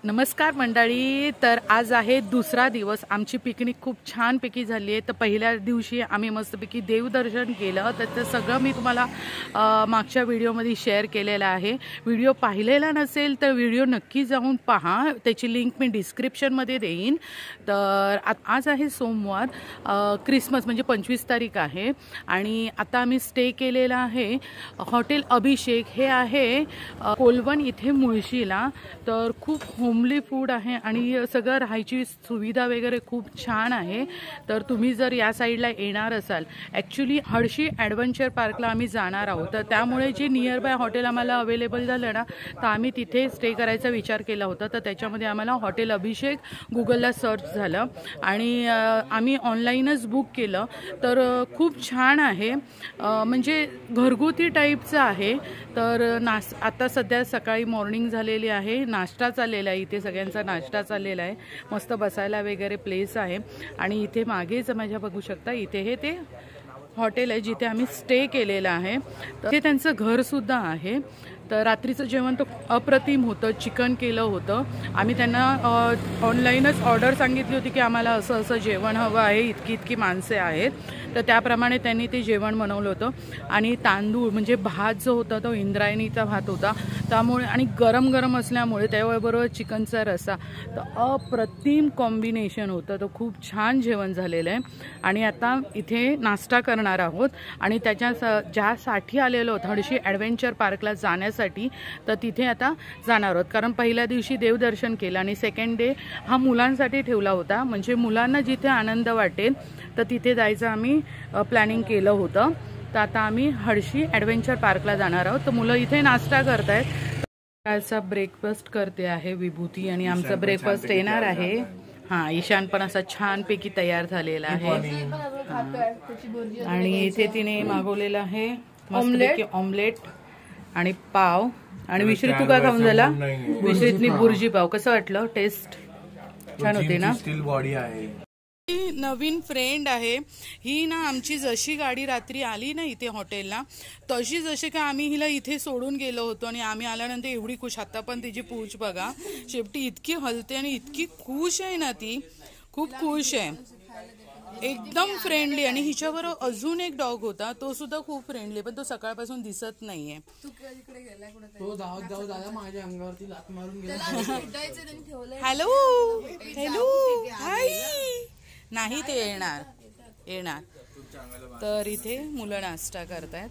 नमस्कार मंडळी. तर आज आहे दुसरा दिवस. आमची पिकनिक खूप छानपैकी झाली आहे. तर पहिल्या दिवशी आम्ही मस्तपैकी देवदर्शन केलं. तर ते सगळं मी तुम्हाला मागच्या व्हिडिओमध्ये शेअर केलेलं आहे. व्हिडिओ पाहिलेला नसेल तर व्हिडिओ नक्की जाऊन पहा, त्याची लिंक मी डिस्क्रिप्शनमध्ये देईन. तर आज आहे सोमवार, क्रिसमस म्हणजे 25 तारीख आहे. आणि आता आम्ही स्टे केलेला आहे हॉटेल अभिषेक. हे आहे कोलवण इथे मुळशीला. तर खूप होमली फूड आहे आणि सगळं राहायची सुविधा वगैरे खूप छान आहे. तर तुम्ही जर या साईडला येणार असाल, ॲक्च्युली हर्षी ॲडव्हेंचर पार्कला आम्ही जाणार आहोत. तर त्यामुळे जे नियर बाय हॉटेल आम्हाला अवेलेबल झालं ना, तर आम्ही तिथे स्टे करायचा विचार केला होता. तर त्याच्यामध्ये आम्हाला हॉटेल अभिषेक गुगलला सर्च झालं आणि आम्ही ऑनलाईनच बुक केलं. तर खूप छान आहे, म्हणजे घरगुती टाईपचं आहे. तर आता सध्या सकाळी मॉर्निंग झालेली आहे, नाश्ता चाललेला आहे इथे, सगळ्यांचा नाश्ता चाललेला आहे. मस्त बसायला वगैरे प्लेस आहे. आणि इथे मागेच माझ्या बघू शकता, इथे हे ते हॉटेल आहे जिथे आम्ही स्टे केलेला आहे. तर ते त्यांचं घरसुद्धा आहे. तर रात्रीचं जेवण तर अप्रतिम होतं. चिकन केलं होतं. आम्ही त्यांना ऑनलाईनच ऑर्डर सांगितली होती की आम्हाला असं असं जेवण हवं आहे, इतकी इतकी माणसे आहेत. तर त्याप्रमाणे त्यांनी ते जेवण बनवलं होतं. आणि तांदूळ म्हणजे भात जो होता तो इंद्रायणीचा भात होता, त्यामुळे आणि गरम गरम असल्यामुळे त्याबरोबर चिकनचा रस्सा, तर अप्रतिम कॉम्बिनेशन होतं. तर खूप छान जेवण झालेलं आहे. आणि आता इथे नाश्ता करणार आहोत. आणि त्याच्या ज्यासाठी आलेलो आहोत हर्षी ॲडव्हेंचर पार्कला जाण्यासाठी, तर तिथे आता जाणार आहोत. कारण पहिल्या दिवशी देवदर्शन केलं आणि सेकंड डे हा मुलांसाठी ठेवला होता, म्हणजे मुलांना जिथे आनंद वाटेल तर तिथे जायचं आम्ही प्लॅनिंग केलं होतं. तर आता आम्ही हर्षी ॲडव्हेंचर पार्कला जाणार आहोत. तर मुलं इथे नाश्ता करत आहेत. सकाळचा ब्रेकफास्ट करते आहे विभूती आणि आमचा ब्रेकफास्ट येणार आहे. हां, ईशान पण असा छानपैकी तयार झालेला आहे. आणि इथे तिने मागवलेलं आहे ऑमलेट आणि पाव. आणि विश्री तू काय खाऊन झाला? विश्रीतनी बुर्जी पाव. कसं वाटलं? टेस्ट छान होते ना? स्टील बॉडी आहे. नवीन फ्रेंड आहे ही ना. आमची जशी गाडी रात्री आली ना इथे हॉटेलला, तशी जशी का आम्ही हिला इथे सोडून गेलो होतो आणि आम्ही आल्यानंतर एवढी खुश. आता पण तिची पूछ बघा, शेवटी इतकी हलते आणि इतकी खुश आहे ना, ती खूप खुश आहे, एकदम फ्रेंडली. आणि हिच्याबरोबर अजून एक डॉग होता, तो सुद्धा खूप फ्रेंडली, पण तो सकाळपासून दिसत नाहीये. तो धावत धावत आला माझ्या अंगावरती लात मारून गेला. Hello hello hi. नाही, ते येणार. तर इथे मुलं नाश्ता करतायत.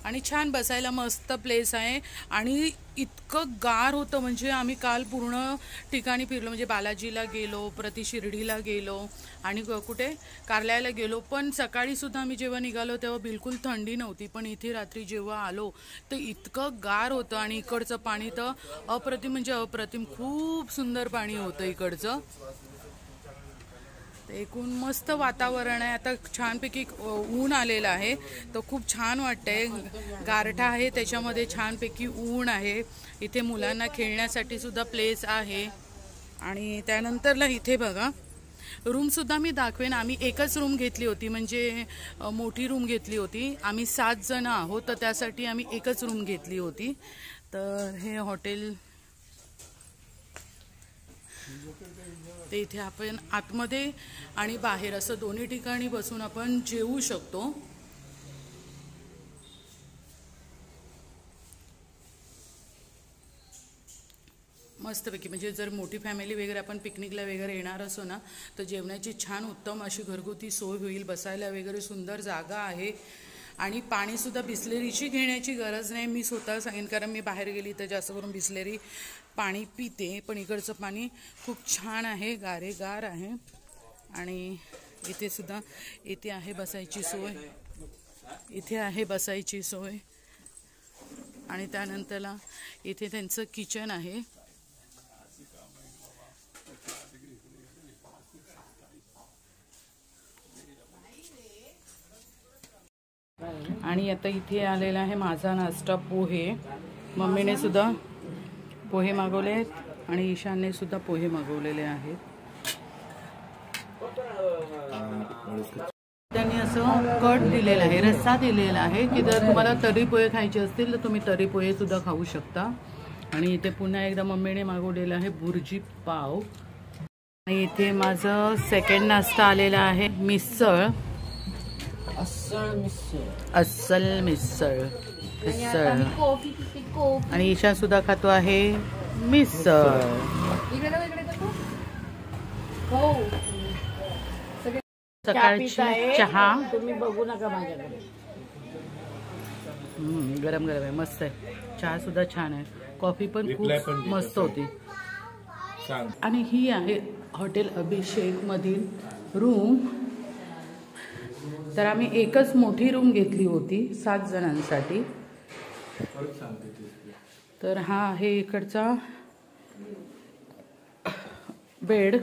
आणि छान बसायला मस्त प्लेस आहे. आणि इतकं गार होतं, म्हणजे आम्ही काल पूर्ण ठिकाणी फिरलो, म्हणजे बालाजीला गेलो, प्रति शिर्डीला गेलो आणि कुठे कार्ल्याला गेलो. पण सकाळी सुद्धा आम्ही जेव्हा निघालो तेव्हा बिलकुल थंडी नव्हती. पण इथे रात्री जेव्हा आलो तर इतकं गार होतं. आणि इकडचं पाणी तर अप्रतिम म्हणजे अप्रतिम, खूप सुंदर पाणी होतं इकडचं. एकूण मस्त वातावरण आहे. आता छानपैकी ऊन आलेलं आहे, तर खूप छान वाटतंय. गारठा आहे, त्याच्यामध्ये छानपैकी ऊन आहे. इथे मुलांना खेळण्यासाठी सुद्धा प्लेस आहे. आणि त्यानंतरला इथे बघा रूमसुद्धा मी दाखवेन. आम्ही एकच रूम घेतली होती, म्हणजे मोठी रूम घेतली होती. आम्ही 7 जण आहोत, तर त्यासाठी आम्ही एकच रूम घेतली होती. तर हे हॉटेल, ते इथे आपण आतमध्ये आणि बाहेर असं दोन्ही ठिकाणी बसून आपण जेवू शकतो. मस्तपैकी, म्हणजे जर मोठी फॅमिली वगैरे आपण पिकनिकला वगैरे येणार असो ना, तर जेवणाची छान उत्तम अशी घरगुती सोय होईल. बसायला वगैरे सुंदर जागा आहे. आणि पाणीसुद्धा बिस्लेरीची घेण्याची गरज नाही. मी स्वतः सांगेन, कारण मी बाहेर गेली तर जास्त करून बिस्लेरी पाणी पिते. पण इकडचं पाणी खूप छान आहे, गारेगार आहे. आणि इथे सुद्धा इथे आहे बसायची सोय, इथे आहे बसायची सोय. आणि त्यानंतरला इथे त्यांचं किचन आहे. आणि आता इथे आलेला आहे माझा नाश्ता, पोहे. मम्मीने सुद्धा पोहे मागवले आहेत आणि ईशानने सुद्धा पोहे मागवलेले आहेत. त्यांनी असं कट दिलेलं आहे, रस्सा दिलेला आहे की जर तुम्हाला तर्री पोहे खायचे असतील तर तुम्ही तर्री पोहे सुद्धा खाऊ शकता. आणि इथे पुन्हा एकदा मम्मीने मागवलेलं आहे भुर्जी पाव. आणि इथे माझं सेकंड नाश्ता आलेला आहे मिसळ. अस्सल मिसळ. आणि ईशा सुद्धा खातो आहे मिसळ. सकाळची चहा तुम्ही बघू नका माझ्याकडे. गरम गरम आहे, मस्त आहे. चहा सुद्धा छान आहे, कॉफी पण खूप मस्त होती. आणि ही आहे हॉटेल अभिषेक मधील रूम. तर आम्ही एकच मोठी रूम घेतली होती 7 जणांसाठी. तर हा आहे इकडचा बेड.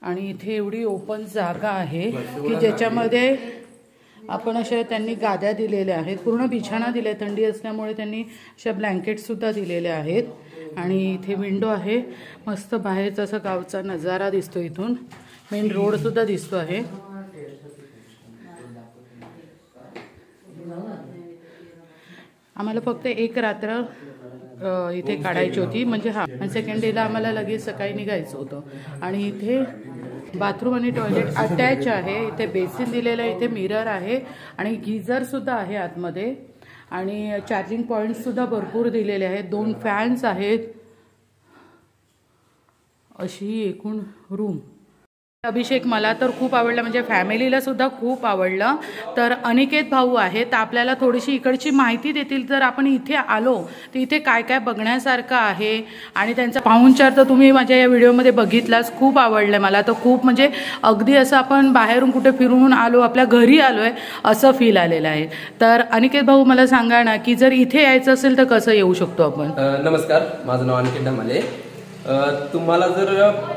आणि इथे एवढी ओपन जागा आहे की ज्याच्यामध्ये आपण अशा त्यांनी गाद्या दिलेल्या आहेत, पूर्ण बिछाना दिलाय. थंडी असल्यामुळे त्यांनी अशा ब्लँकेट सुद्धा दिलेले आहेत. आणि इथे विंडो आहे, मस्त बाहेरचा असा गावचा नजारा दिसतो. इथून मेन रोड सुद्धा दिसतो आहे. आम्हाला फक्त एक रात्र इथे काढायची होती, म्हणजे हा. आणि सेकंड डेला आम्हाला लगेच सकाळी निघायचं होतं. आणि इथे बाथरूम आणि टॉयलेट अटॅच आहे. इथे बेसिन दिलेलं आहे, इथे मिरर आहे आणि गीझर सुद्धा आहे आतमध्ये. आणि चार्जिंग पॉइंट सुद्धा भरपूर दिलेले आहेत. 2 फॅन्स आहेत. अशी एकूण रूम. अभिषेक मला तर खूप आवडला, म्हणजे फॅमिलीला सुद्धा खूप आवडलं. तर अनिकेत भाऊ आहे, तर आपल्याला थोडीशी इकडची माहिती देतील. जर आपण इथे आलो तर इथे काय काय बघण्यासारखं आहे. आणि त्यांचा पाहुणचार तर तुम्ही माझ्या या व्हिडिओमध्ये बघितलाच. खूप आवडलं मला तर खूप, म्हणजे अगदी असं आपण बाहेरून कुठे फिरून आलो, आपल्या घरी आलोय असं फील आलेलं आहे. तर अनिकेत भाऊ मला सांगा ना की जर इथे यायचं असेल तर कसं येऊ शकतो आपण. नमस्कार, माझं नाव अनिकेत ढमाले. तुम्हाला जर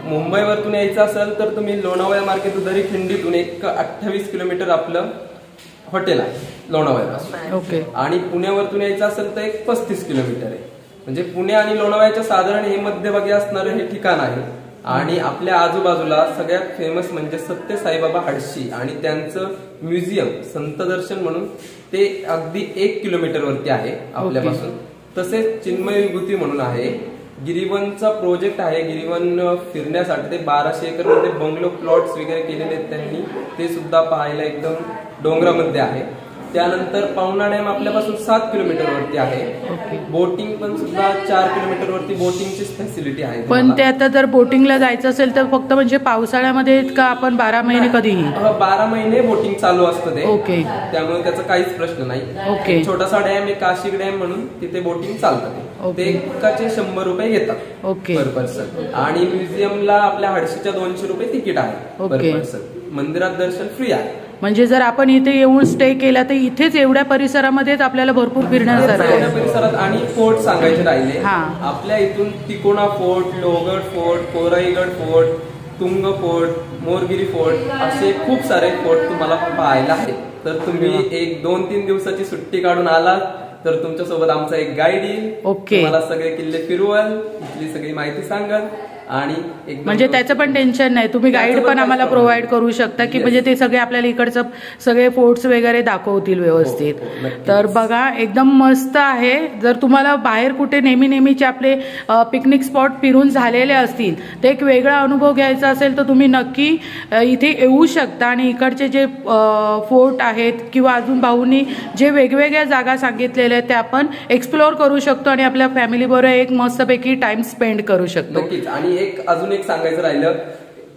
मुंबईवरतून यायचं असेल तर तुम्ही लोणावळा मार्केट उदरी खिंडीतून एक 28 किलोमीटर आपलं हॉटेल आहे लोणावळ्यापासून. ओके. आणि पुण्यावरतून यायचं असेल तर एक 35 किलोमीटर आहे. म्हणजे पुणे आणि लोणावळ्याच्या साधारण हे मध्यभागी असणारं हे ठिकाण आहे. आणि आपल्या आजूबाजूला सगळ्यात फेमस म्हणजे सत्य साईबाबा हडशी आणि त्यांचं म्युझियम संत दर्शन म्हणून ते अगदी 1 किलोमीटर वरती आहे आपल्यापासून. तसेच चिन्मय विभूती म्हणून आहे. गिरीवनचा प्रोजेक्ट आहे. गिरीवन फिरण्यासाठी ते 1200 एकर मध्ये बंगलो प्लॉट्स वगैरे केलेले आहेत त्यांनी, ते सुद्धा पाहायला एकदम डोंगरामध्ये आहे. त्यानंतर पावना डॅम आपल्यापासून 7 किलोमीटर वरती आहे. बोटिंग पण सुद्धा 4 किलोमीटर वरती बोटिंगची फॅसिलिटी आहे. पण ते आता जर बोटिंगला जायचं असेल तर फक्त म्हणजे पावसाळ्यामध्ये का आपण 12 महिने कधीही? 12 महिने बोटिंग चालू असतं ते. ओके. त्यामुळे त्याचा काहीच प्रश्न नाही. ओके. छोटासा डॅम आहे काशिक डॅम म्हणून, तिथे बोटिंग चालतं. ते एकाचे 100 रुपये घेतात. ओके. पर पर्सन. आणि म्युझियमला आपल्या हडशीच्या 200 रुपये तिकीट आहे पर पर्सन. मंदिरात दर्शन फ्री आहे. म्हणजे जर आपण इथे येऊन स्टे केला तर इथेच एवढ्या परिसरामध्येच आपल्याला भरपूर फिरण्यासारखं परिसरात. आणि फोर्ट सांगायचे राहिले, आपल्या इथून तिकोणा fort, Lohagad fort, Koraigad fort, तुंग फोर्ट, मोरगिरी फोर्ट असे खूप सारे फोर्ट तुम्हाला पाहायला आहे. तर तुम्ही एक 2-3 दिवसाची सुट्टी काढून आलात तर तुमच्यासोबत आमचा एक गाईड येईल. ओके. मला सगळे किल्ले फिरवाल, इथली सगळी माहिती सांगाल. आणि म्हणजे त्याचं पण टेन्शन नाही, तुम्ही गाईड पण आम्हाला प्रोव्हाइड करू शकता की म्हणजे ते सगळे आपल्याला इकडचं सगळे फोर्ट्स वगैरे दाखवतील व्यवस्थित. तर बघा एकदम मस्त आहे. जर तुम्हाला बाहेर कुठे नेहमीचे आपले पिकनिक स्पॉट फिरून झालेले असतील तर एक वेगळा अनुभव घ्यायचा असेल तर तुम्ही नक्की इथे येऊ शकता. आणि इकडचे जे फोर्ट आहेत किंवा अजून भाऊंनी जे वेगवेगळ्या जागा सांगितलेल्या आहेत त्या आपण एक्सप्लोअर करू शकतो आणि आपल्या फॅमिली बरोबर एक मस्तपैकी टाइम स्पेंड करू शकतो. आणि अजून एक सांगायचं राहिलं,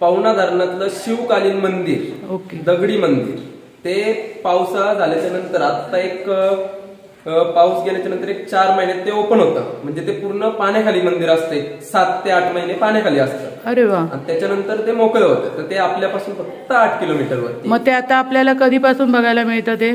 पावना धरणातलं शिवकालीन मंदिर, ओके, दगडी मंदिर, ते पावसाळा झाल्याच्या नंतर आता एक पाऊस गेल्याच्या नंतर एक 4 महिन्यात ते ओपन होतं. म्हणजे ते पूर्ण पाण्याखाली मंदिर असते, 7 ते 8 महिने पाण्याखाली असतं. अरे वा. आणि त्याच्यानंतर ते मोकळं होतं. तर ते आपल्यापासून फक्त 8 किलोमीटर वरती. मग ते आता आपल्याला कधीपासून बघायला मिळतं ते?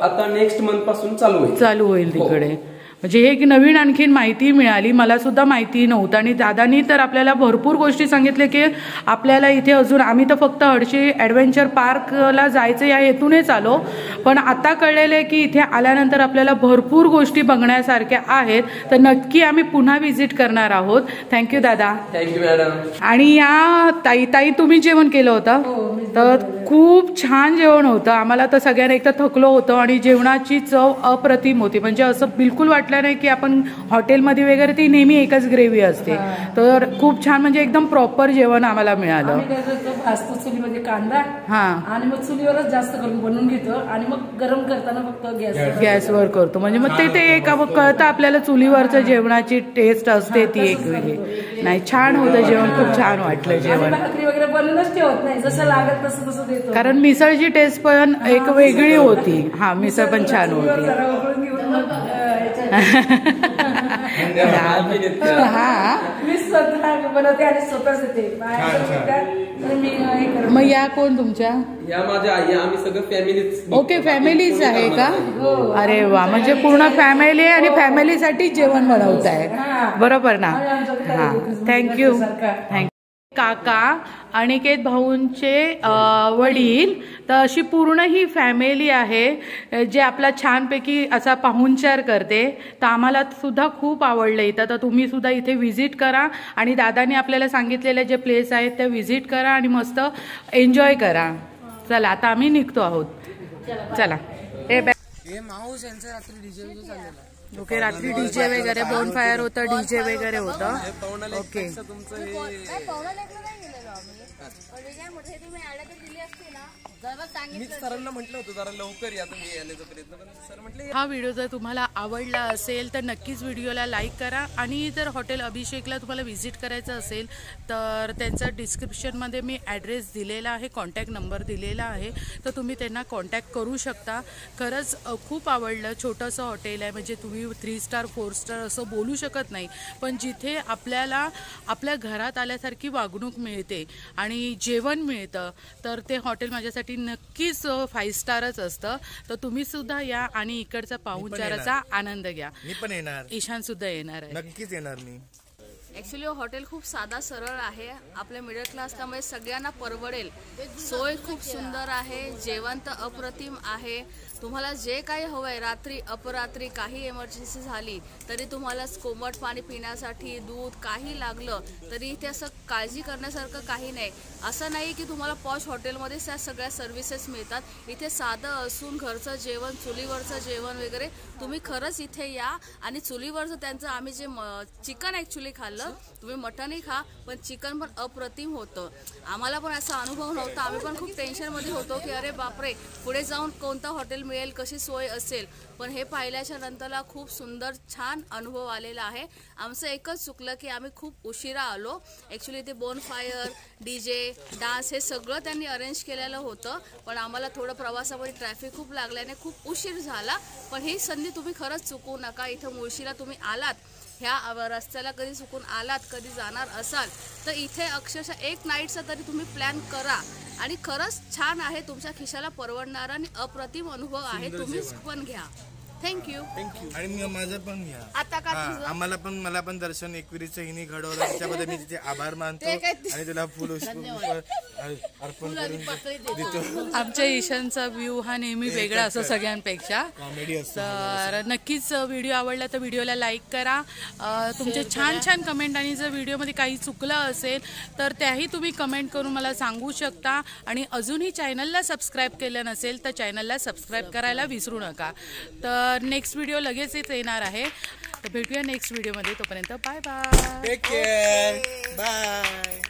आता नेक्स्ट मंथ पासून चालू होईल तिकडे. म्हणजे एक नवीन आणखीन माहिती मिळाली, मला सुद्धा माहिती नव्हतं. आणि दादानी तर आपल्याला भरपूर गोष्टी सांगितल्या की आपल्याला इथे अजून, आम्ही तर फक्त हडशी ॲडव्हेंचर पार्कला जायचं या हेतूनेच आलो, पण आता कळलेलं आहे की इथे आल्यानंतर आपल्याला भरपूर गोष्टी बघण्यासारख्या आहेत. तर नक्की आम्ही पुन्हा व्हिजिट करणार आहोत. थँक्यू दादा. Thank you madam. आणि या ताई तुम्ही जेवण केलं होतं? तर खूप छान जेवण होतं. आम्हाला तर सगळ्यांना एक तर थकलो होतो आणि जेवणाची चव अप्रतिम होती. म्हणजे असं बिलकुल वाटलं नाही की आपण हॉटेलमध्ये वगैरे ती नेहमी एकच ग्रेव्ही असते. तर खूप छान म्हणजे एकदम प्रॉपर जेवण आम्हाला मिळालं. भाजतो चुलीमध्ये कांदा आणि मग चुलीवरच जास्त करून बनवून घेतो आणि मग गरम करताना फक्त गॅसवर करतो. म्हणजे मग ते एक कळतं आपल्याला चुलीवरचं जेवणाची टेस्ट असते ती एक वेगळी. नाही छान होतं जेवण, खूप छान वाटलं जेवण. भाकरी वगैरे बनवूनच ठेवत नाही, जसं लागत तसं तसं देतो. कारण मिसळची टेस्ट पण एक वेगळी होती. हा मिसळ पण छान होती. मी स्वतः बनवते आणि स्वतःच येते. मग या कोण तुमच्या? या माझ्या आई, आम्ही सगळं फॅमिलीच. ओके, फॅमिलीच आहे का? अरे वा, म्हणजे पूर्ण फॅमिली आणि फॅमिलीसाठी जेवण बनवताय, बरोबर ना? हा, थँक्यू. काका अनिकेत भाऊंचे वडील, तर अशी पूर्ण ही फॅमिली आहे जे आपला छानपैकी असा पाहुणचार करते. तर आम्हाला सुद्धा खूप आवडलं इथं. तर तुम्ही सुद्धा इथे व्हिजिट करा आणि दादाने आपल्याला सांगितलेले जे प्लेस आहेत ते व्हिजिट करा आणि मस्त एन्जॉय करा. चला आता आम्ही निघतो आहोत. चला. माऊस यांचं रात्री डीजे चाललेला. ओके, रात्री डीजे वगैरे बोन फायर होतं, डीजे वगैरे होतं. ओके, सरांना म्हटलं होतं जरा लवकर या तुम्ही येण्याचा प्रयत्न, पण सर म्हटले. हा व्हिडिओ जर तुम्हाला आवडला असेल तर नक्कीच व्हिडिओला लाईक करा. आणि जर हॉटेल अभिषेकला तुम्हाला व्हिजिट करायचं असेल तर त्यांचं डिस्क्रिप्शनमध्ये मी ॲड्रेस दिलेला आहे, कॉन्टॅक्ट नंबर दिलेला आहे, तर तुम्ही त्यांना कॉन्टॅक्ट करू शकता. खरंच खूप आवडलं. छोटंसं हॉटेल आहे, म्हणजे तुम्ही 3 स्टार 4 स्टार असं बोलू शकत नाही, पण जिथे आपल्याला आपल्या घरात आल्यासारखी वागणूक मिळते आणि जेवण मिळतं, तर ते हॉटेल माझ्यासाठी नक्कीच 5 स्टारच असतं. तर तुम्ही सुद्धा या आणि इकडचा पाहुणचाराचा आनंद घ्या. मी पण येणार, ईशान सुद्धा येणार आहे. नक्कीच येणार मी. ॲक्च्युली हॉटेल खूप साधा सरळ आहे, आपल्या मिडल क्लास, त्यामुळे सगळ्यांना परवडेल. सोय खूप सुंदर आहे, जेवण तर अप्रतिम आहे. तुम्हाला जे काही हवं आहे, रात्री अपरात्री काही इमर्जन्सी झाली तरी तुम्हाला कोमट पाणी पिण्यासाठी दूध काही लागलं तरी इथे असं काळजी करण्यासारखं काही नाही. असं नाही की तुम्हाला पॉश हॉटेलमध्येच त्या सगळ्या सर्व्हिसेस मिळतात. इथे साधं असून घरचं जेवण, चुलीवरचं जेवण वगैरे तुम्ही खरंच इथे या. आणि चुलीवरचं त्यांचं आम्ही जे चिकन ॲक्च्युली खाल्लं, तुम्ही मटनही खा, पण चिकन पण अप्रतिम होतं. आम्हाला पण असा अनुभव नव्हता. आम्ही पण खूप टेन्शनमध्ये होतो की अरे बापरे, पुढे जाऊन कोणतं हॉटेल मिळेल, कशी सोय असेल. पण हे पाहिल्याच्या नंतरला खूप सुंदर छान अनुभव आलेला आहे. आमचं एकच चुकलं की आम्ही खूप उशिरा आलो. ॲक्च्युली ते बोन फायर, डीजे, डान्स हे सगळं त्यांनी अरेंज केलेलं होतं, पण आम्हाला थोडं प्रवासामध्ये ट्रॅफिक खूप लागल्याने खूप उशीर झाला. पण ही संधी तुम्ही खरंच चुकू नका. इथं मुळशीला तुम्ही आलात, ह्या रस्त्याला कधी चुकून आलात, कधी जाणार असाल तर इथे अक्षरशः एक नाईटचा तरी तुम्ही प्लॅन करा. आणि खरंच छान आहे, तुमच्या खिशाला परवडणारा आणि अप्रतिम अनुभव आहे. तुम्हीच पण घ्या. थँक्यू. आणि माझं पण घ्या. आता का आम्हाला पण, मला पण दर्शन एकविरीचं हिने घडवलं, त्याच्याबद्दल मी तिथे आभार मानतो आणि तुला फुल अर्पण करून देतो. आमच्या ईशानचा व्ह्यू हा नेहमी वेगळा असतो सगळ्यांपेक्षा. कॉमेडी असतो. तर नक्कीच व्हिडिओ आवडला तर व्हिडिओला लाईक करा. तुमचे छान छान कमेंट, आणि जर व्हिडिओमध्ये काही चुकलं असेल तर त्याही तुम्ही कमेंट करून मला सांगू शकता. आणि अजूनही चॅनलला सबस्क्राईब केलं नसेल तर चॅनलला सबस्क्राईब करायला विसरू नका. तर नेक्स्ट व्हिडिओ लगेच येणार आहे. तर भेटूया नेक्स्ट व्हिडिओमध्ये. तोपर्यंत bye bye. Take care. Bye.